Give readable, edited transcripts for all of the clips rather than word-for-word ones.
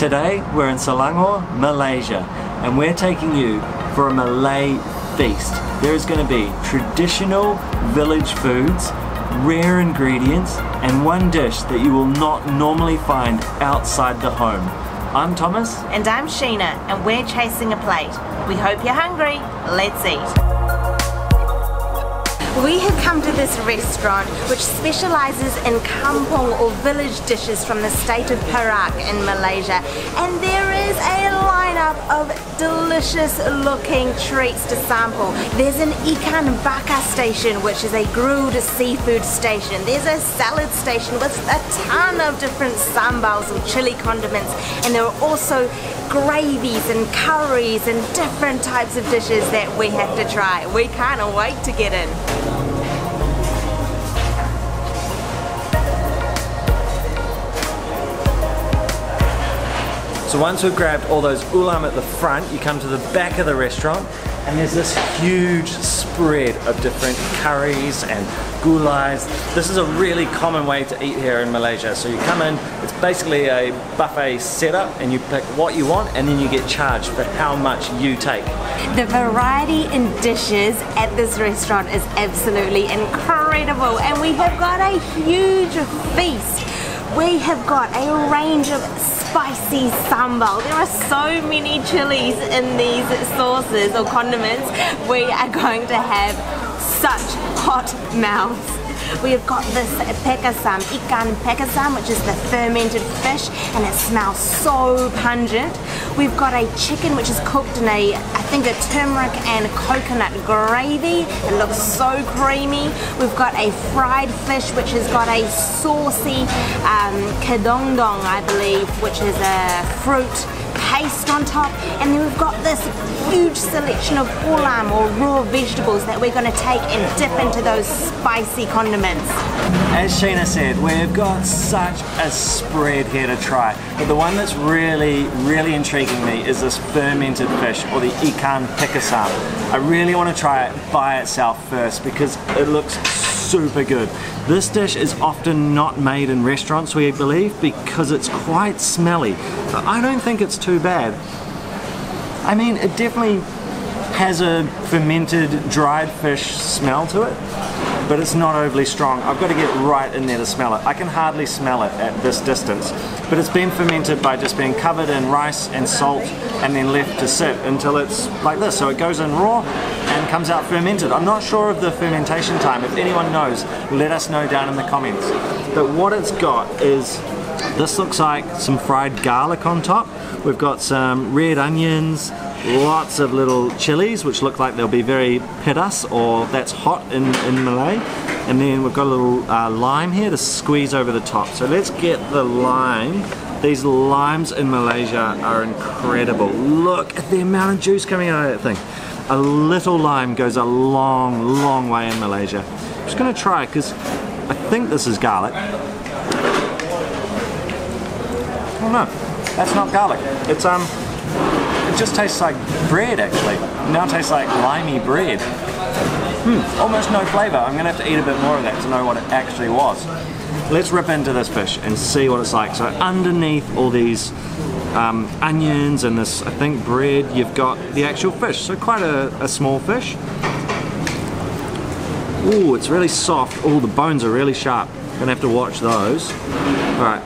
Today we're in Selangor, Malaysia, and we're taking you for a Malay feast. There is going to be traditional village foods, rare ingredients, and one dish that you will not normally find outside the home. I'm Thomas. And I'm Sheena, and we're chasing a plate. We hope you're hungry. Let's eat. We have come to this restaurant which specialises in kampung or village dishes from the state of Perak in Malaysia, and there is a lineup of delicious looking treats to sample. There's an ikan bakar station, which is a grilled seafood station. There's a salad station with a ton of different sambals or chili condiments, and there are also gravies and curries and different types of dishes that we have to try. We can't wait to get in. So once we've grabbed all those ulam at the front, you come to the back of the restaurant and there's this huge spread of different curries and gulais. This is a really common way to eat here in Malaysia. So you come in, it's basically a buffet setup and you pick what you want and then you get charged for how much you take. The variety in dishes at this restaurant is absolutely incredible, and we have got a huge feast. We have got a range of spicy sambal. There are so many chilies in these sauces or condiments. We are going to have such hot mouths. We have got this pekasam, ikan pekasam, which is the fermented fish, and it smells so pungent. We've got a chicken which is cooked in I think a turmeric and coconut gravy. It looks so creamy. We've got a fried fish which has got a saucy kedongdong, I believe, which is a fruit paste on top, and then we've got this huge selection of ulam or raw vegetables that we're going to take and dip into those spicy condiments. As Sheena said, we've got such a spread here to try, but the one that's really intriguing me is this fermented fish, or the ikan pekasam. I really want to try it by itself first because it looks super good. This dish is often not made in restaurants, we believe, because it's quite smelly. I don't think it's too bad. I mean, it definitely has a fermented dried fish smell to it, but it's not overly strong. I've got to get right in there to smell it. I can hardly smell it at this distance, but it's been fermented by just being covered in rice and salt and then left to sit until it's like this. So it goes in raw and comes out fermented. I'm not sure of the fermentation time. If anyone knows, let us know down in the comments. But what it's got is, this looks like some fried garlic on top. We've got some red onions, lots of little chilies which look like they'll be very pedas, or that's hot in Malay. And then we've got a little lime here to squeeze over the top. So let's get the lime. These limes in Malaysia are incredible. Look at the amount of juice coming out of that thing. A little lime goes a long way in Malaysia. I'm just going to try it because I think this is garlic. Oh no, that's not garlic. It's it just tastes like bread actually. It now tastes like limey bread. Almost no flavour. I'm going to have to eat a bit more of that to know what it actually was. Let's rip into this fish and see what it's like. So underneath all these onions and this, I think, bread, you've got the actual fish. So quite a small fish. Ooh, it's really soft. All the bones are really sharp. Gonna have to watch those. Alright,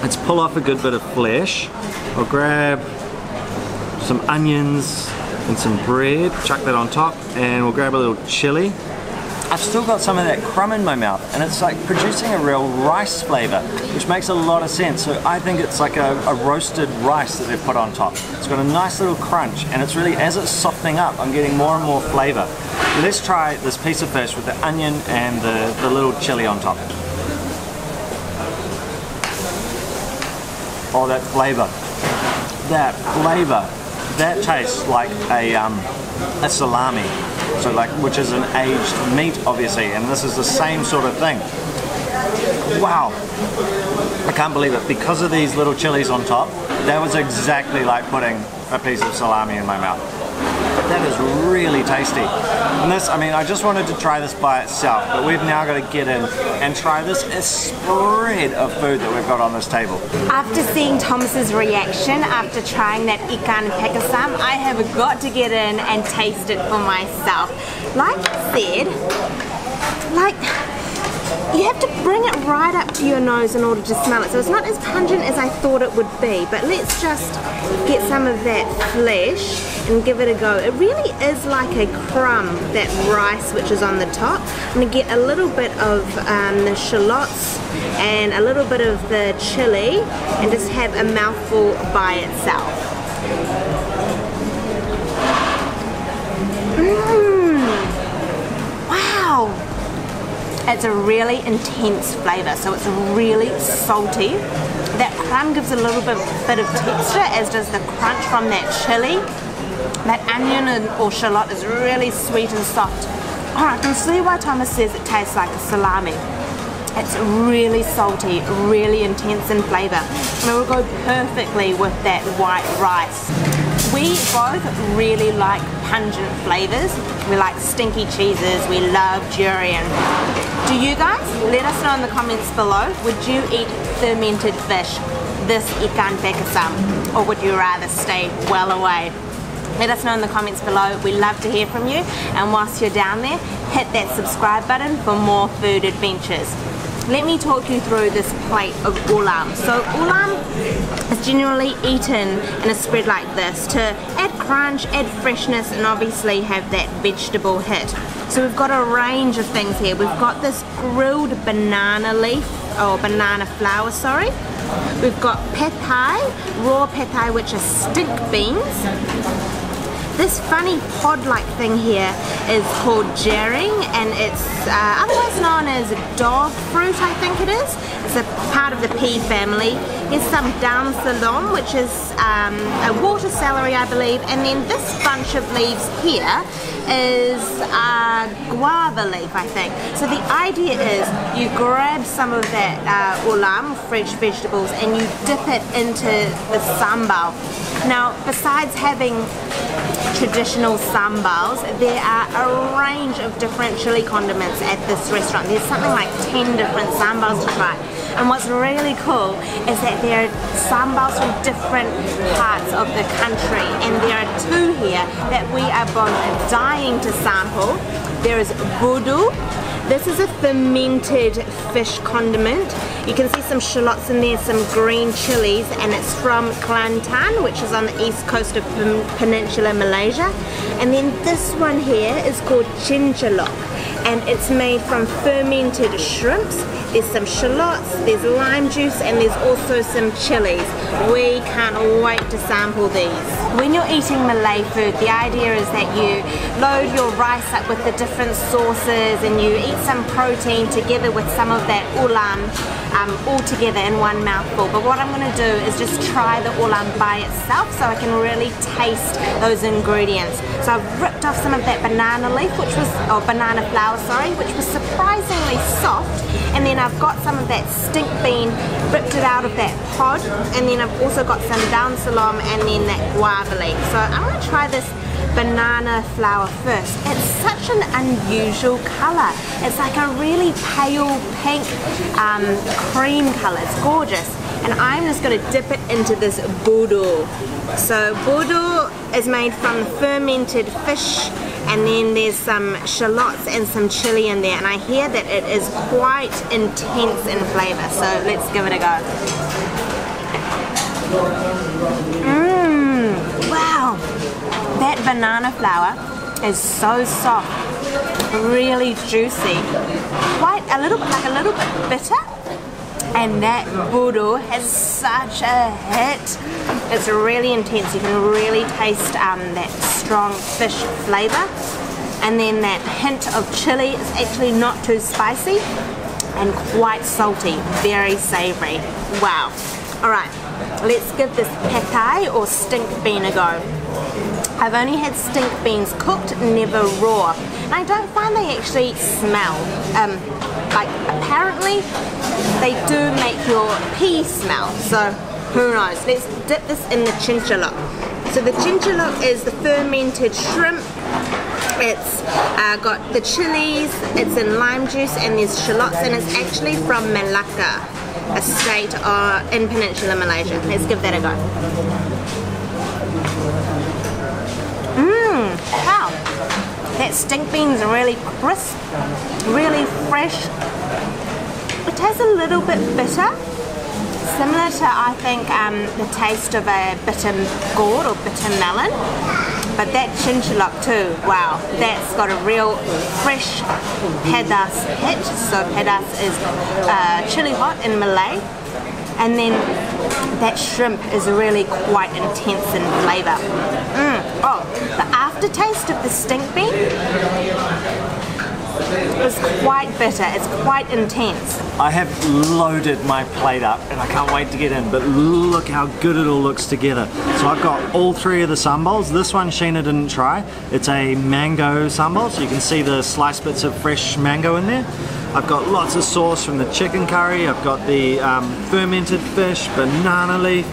let's pull off a good bit of flesh. I'll grab some onions and some bread, chuck that on top, and we'll grab a little chili. I've still got some of that crumb in my mouth, and it's like producing a real rice flavour, which makes a lot of sense. So I think it's like a roasted rice that they've put on top. It's got a nice little crunch, and it's really, as it's softening up, I'm getting more and more flavour. Let's try this piece of fish with the onion and the little chili on top. Oh, that flavour. That flavour. That tastes like a salami. So like, which is an aged meat obviously, and this is the same sort of thing. Wow, I can't believe it. Because of these little chilies on top, that was exactly like putting a piece of salami in my mouth. That is really tasty. And this, I mean, I just wanted to try this by itself, but we've now got to get in and try this spread of food that we've got on this table. After seeing Thomas's reaction after trying that ikan pekasam, I have got to get in and taste it for myself. Like I said, you have to bring it right up to your nose in order to smell it. So it's not as pungent as I thought it would be, but let's just get some of that flesh and give it a go. It really is like a crumb, that rice which is on the top. I'm going to get a little bit of the shallots and a little bit of the chili and just have a mouthful by itself. Wow! It's a really intense flavour, so it's really salty. That crumb gives a little bit of texture, as does the crunch from that chili. That onion or shallot is really sweet and soft. Oh, I can see why Thomas says it tastes like a salami. It's really salty, really intense in flavour. And it will go perfectly with that white rice. We both really like pungent flavours. We like stinky cheeses, we love jering. Do you guys? Let us know in the comments below. Would you eat fermented fish, this ikan pekasam, or would you rather stay well away? Let us know in the comments below. We love to hear from you. And whilst you're down there, hit that subscribe button for more food adventures. Let me talk you through this plate of ulam. So ulam is generally eaten in a spread like this to add crunch, add freshness, and obviously have that vegetable hit. So we've got a range of things here. We've got this grilled banana leaf, or banana flour, sorry. We've got petai, raw petai, which are stink beans. This funny pod-like thing here is called jering, and it's otherwise known as dog fruit, I think it is. It's a part of the pea family. Here's some daun selom, which is a water celery, I believe, and then this bunch of leaves here is guava leaf, I think. So the idea is you grab some of that ulam, fresh vegetables, and you dip it into the sambal. Now, besides having traditional sambals, there are a range of different chili condiments at this restaurant. There's something like 10 different sambals to try. And what's really cool is that there are sambals from different parts of the country, and there are two here that we are both dying to sample. There is budu. This is a fermented fish condiment. You can see some shallots in there, some green chilies, and it's from Kelantan, which is on the east coast of Peninsular Malaysia. And then this one here is called cincalok, and it's made from fermented shrimps. There's some shallots, there's lime juice, and there's also some chilies. We can't wait to sample these. When you're eating Malay food, the idea is that you load your rice up with the different sauces and you eat some protein together with some of that ulam all together in one mouthful. But what I'm going to do is just try the ulam by itself so I can really taste those ingredients. So I've ripped off some of that banana leaf, or banana flour, sorry, which was surprisingly soft. And then I've got some of that stink bean, ripped it out of that pod, and then I've also got some daun selom and then that guava leaf. So I'm going to try this banana flour first. It's such an unusual colour. It's like a really pale pink cream colour. It's gorgeous. And I'm just going to dip it into this budu. So budu is made from fermented fish, and then there's some shallots and some chili in there, and I hear that it is quite intense in flavour, so let's give it a go. Wow, that banana flour is so soft, really juicy, quite a little bit bitter. And that budu has such a hit. It's really intense. You can really taste that strong fish flavour. And then that hint of chili is actually not too spicy and quite salty, very savoury. Wow. Alright, let's give this petai or stink bean a go. I've only had stink beans cooked, never raw. And I don't find they actually smell. Like, apparently they do make your pee smell, so who knows. Let's dip this in the cincalok. So the cincalok is the fermented shrimp. It's got the chilies, it's in lime juice, and there's shallots, and it's actually from Malacca, a state in Peninsular Malaysia. Let's give that a go. Wow, that stink bean's really crisp, really fresh. It tastes a little bit bitter, similar to, I think, the taste of a bitter gourd or bitter melon. But that cincalok too, wow, that's got a real fresh pedas hit. So pedas is chili hot in Malay. And then that shrimp is really quite intense in flavour. Oh, the aftertaste of the stink bean is quite bitter, it's quite intense. I have loaded my plate up and I can't wait to get in, but look how good it all looks together. So I've got all three of the sambals. This one Sheena didn't try. It's a mango sambal, so you can see the sliced bits of fresh mango in there. I've got lots of sauce from the chicken curry. I've got the fermented fish, banana leaf,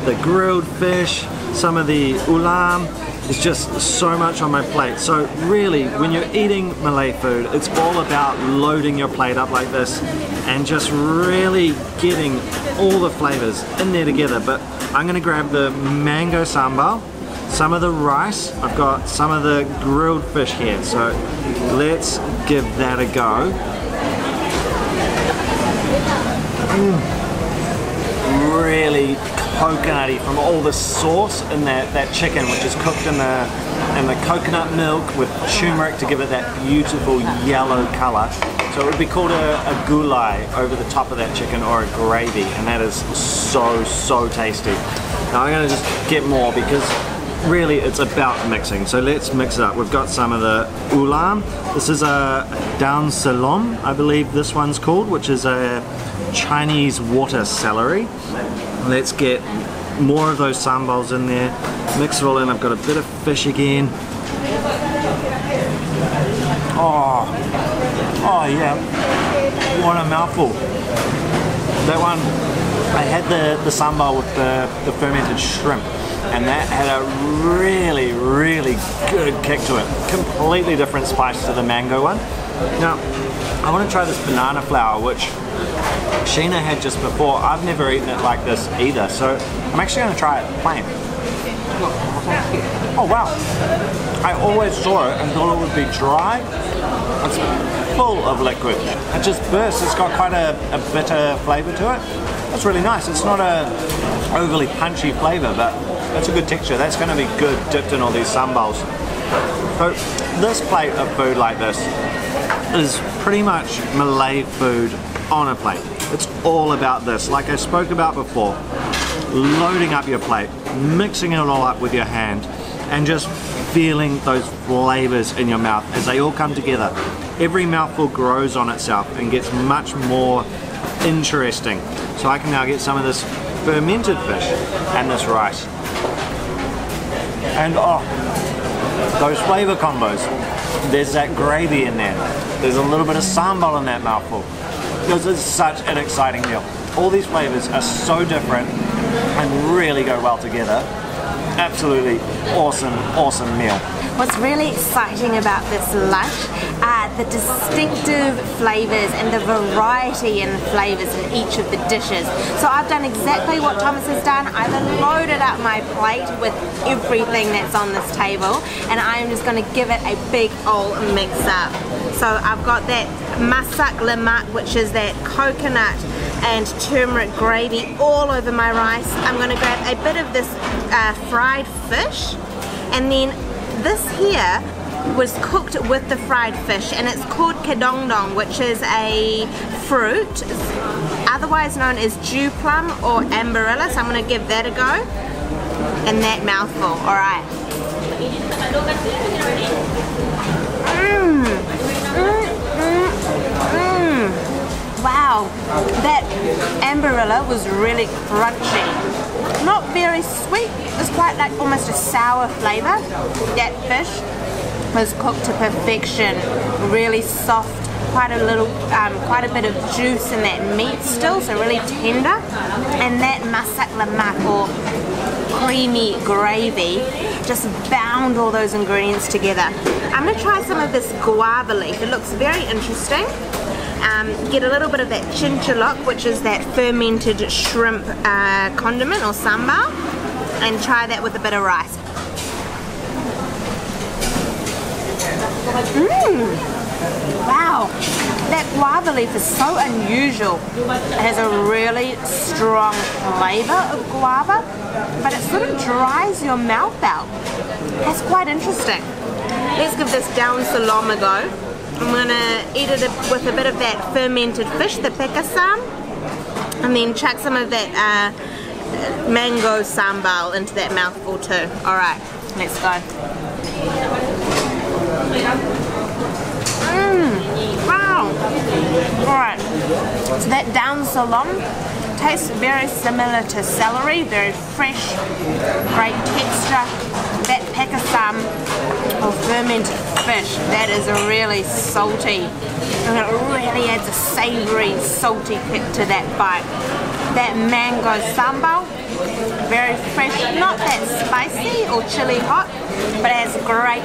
the grilled fish, some of the ulam. There's just so much on my plate. So really, when you're eating Malay food, it's all about loading your plate up like this and just really getting all the flavors in there together. But I'm gonna grab the mango sambal, some of the rice, I've got some of the grilled fish here. So let's give that a go. Really coconutty from all the sauce in that chicken, which is cooked in the coconut milk with turmeric to give it that beautiful yellow colour. So it would be called a gulai over the top of that chicken, or a gravy, and that is so tasty. Now I'm going to just get more because really it's about mixing. So let's mix it up. We've got some of the ulam. This is a daun selom, I believe this one's called, which is a Chinese water celery. Let's get more of those sambals in there, mix it all in. I've got a bit of fish again. Oh yeah, what a mouthful. That one, I had the sambal with the fermented shrimp, and that had a really good kick to it. Completely different spice to the mango one. Now, I want to try this banana flour, which Sheena had just before. I've never eaten it like this either, so I'm actually going to try it plain. Oh wow, I always saw it and thought it would be dry. It's full of liquid. It just bursts. It's got quite a bitter flavour to it. That's really nice. It's not a overly punchy flavour, but that's a good texture. That's going to be good dipped in all these sambals. So this plate of food like this is pretty much Malay food on a plate. It's all about this, like I spoke about before, loading up your plate, mixing it all up with your hand, and just feeling those flavors in your mouth as they all come together. Every mouthful grows on itself and gets much more interesting. So I can now get some of this fermented fish and this rice. And oh, those flavor combos. There's that gravy in there. There's a little bit of sambal in that mouthful. This is such an exciting meal. All these flavors are so different and really go well together. Absolutely awesome meal. What's really exciting about this lunch are the distinctive flavours and the variety in flavours in each of the dishes. So I've done exactly what Thomas has done. I've loaded up my plate with everything that's on this table, and I am just going to give it a big old mix up. So I've got that masak lemak, which is that coconut and turmeric gravy all over my rice. I'm going to grab a bit of this fried fish, and then this here was cooked with the fried fish, and it's called kedongdong, which is a fruit otherwise known as dew plum or amberilla. So I'm going to give that a go. And that mouthful, alright. Wow, that amberilla was really crunchy. Not very sweet, it's quite like almost a sour flavour. That fish was cooked to perfection, really soft, quite a bit of juice in that meat still, so really tender. And that masak lemak, or creamy gravy, just bound all those ingredients together. I'm going to try some of this guava leaf. It looks very interesting. Get a little bit of that cincalok, which is that fermented shrimp condiment or sambal, and try that with a bit of rice. Wow, that guava leaf is so unusual. It has a really strong flavour of guava, but it sort of dries your mouth out. That's quite interesting. Let's give this down selom a go. I'm going to eat it with a bit of that fermented fish, the pekasam, and then chuck some of that mango sambal into that mouthful too. Alright, let's go. Wow! Alright, so that down selom tastes very similar to celery, very fresh, great texture. That pekasam, or fermented fish, that is a really salty, and it really adds a savoury, salty kick to that bite. That mango sambal, very fresh, not that spicy or chili hot, but it has great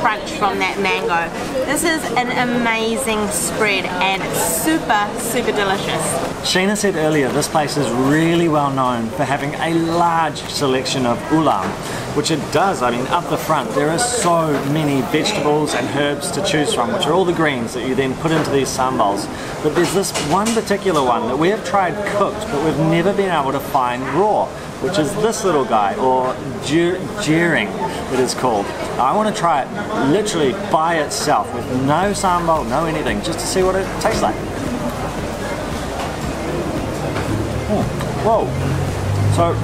crunch from that mango. This is an amazing spread and super, super delicious. Sheena said earlier this place is really well known for having a large selection of ulam, which it does. I mean, up the front there are so many vegetables and herbs to choose from, which are all the greens that you then put into these sambals. But there's this one particular one that we have tried cooked, but we've never been able to find raw, which is this little guy, or jering it is called. Now, I want to try it literally by itself with no sambal, no anything, just to see what it tastes like. Whoa! So,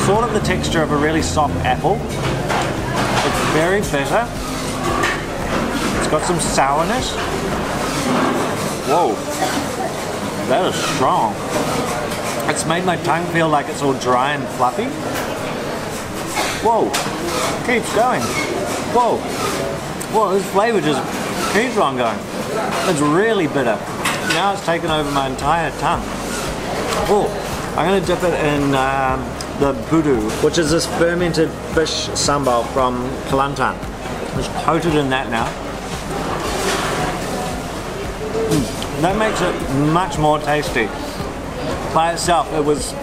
sort of the texture of a really soft apple. It's very bitter. It's got some sourness. Whoa, that is strong. It's made my tongue feel like it's all dry and fluffy. Whoa, keeps going. Whoa, whoa, this flavour just keeps on going. It's really bitter. Now it's taken over my entire tongue. Oh, I'm going to dip it in the budu, which is this fermented fish sambal from Kelantan. Just coated in that now. That makes it much more tasty. By itself, it was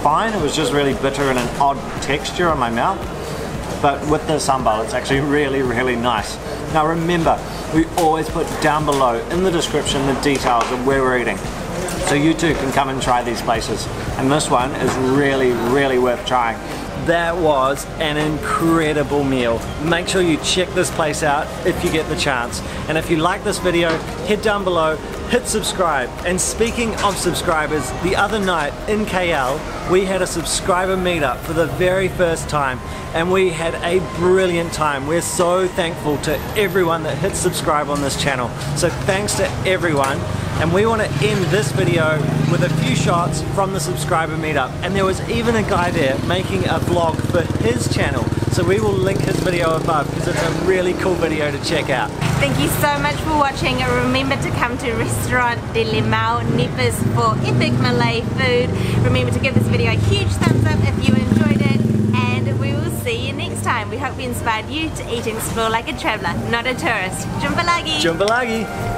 fine. It was just really bitter and an odd texture on my mouth. But with the sambal, it's actually really, really nice. Now remember, we always put down below in the description the details of where we're eating, so you too can come and try these places. And this one is really, really worth trying. That was an incredible meal. Make sure you check this place out if you get the chance. And if you like this video, head down below, hit subscribe. And speaking of subscribers, the other night in KL, we had a subscriber meetup for the very first time, and we had a brilliant time. We're so thankful to everyone that hit subscribe on this channel. So thanks to everyone. And we want to end this video with a few shots from the subscriber meetup. And there was even a guy there making a vlog for his channel. So we will link his video above because it's a really cool video to check out. Thank you so much for watching. Remember to come to Restoran D'limau Nipis for epic Malay food. Remember to give this video a huge thumbs up if you enjoyed it. And we will see you next time. We hope we inspired you to eat and explore like a traveller, not a tourist. Jumpa lagi! Jumpa lagi!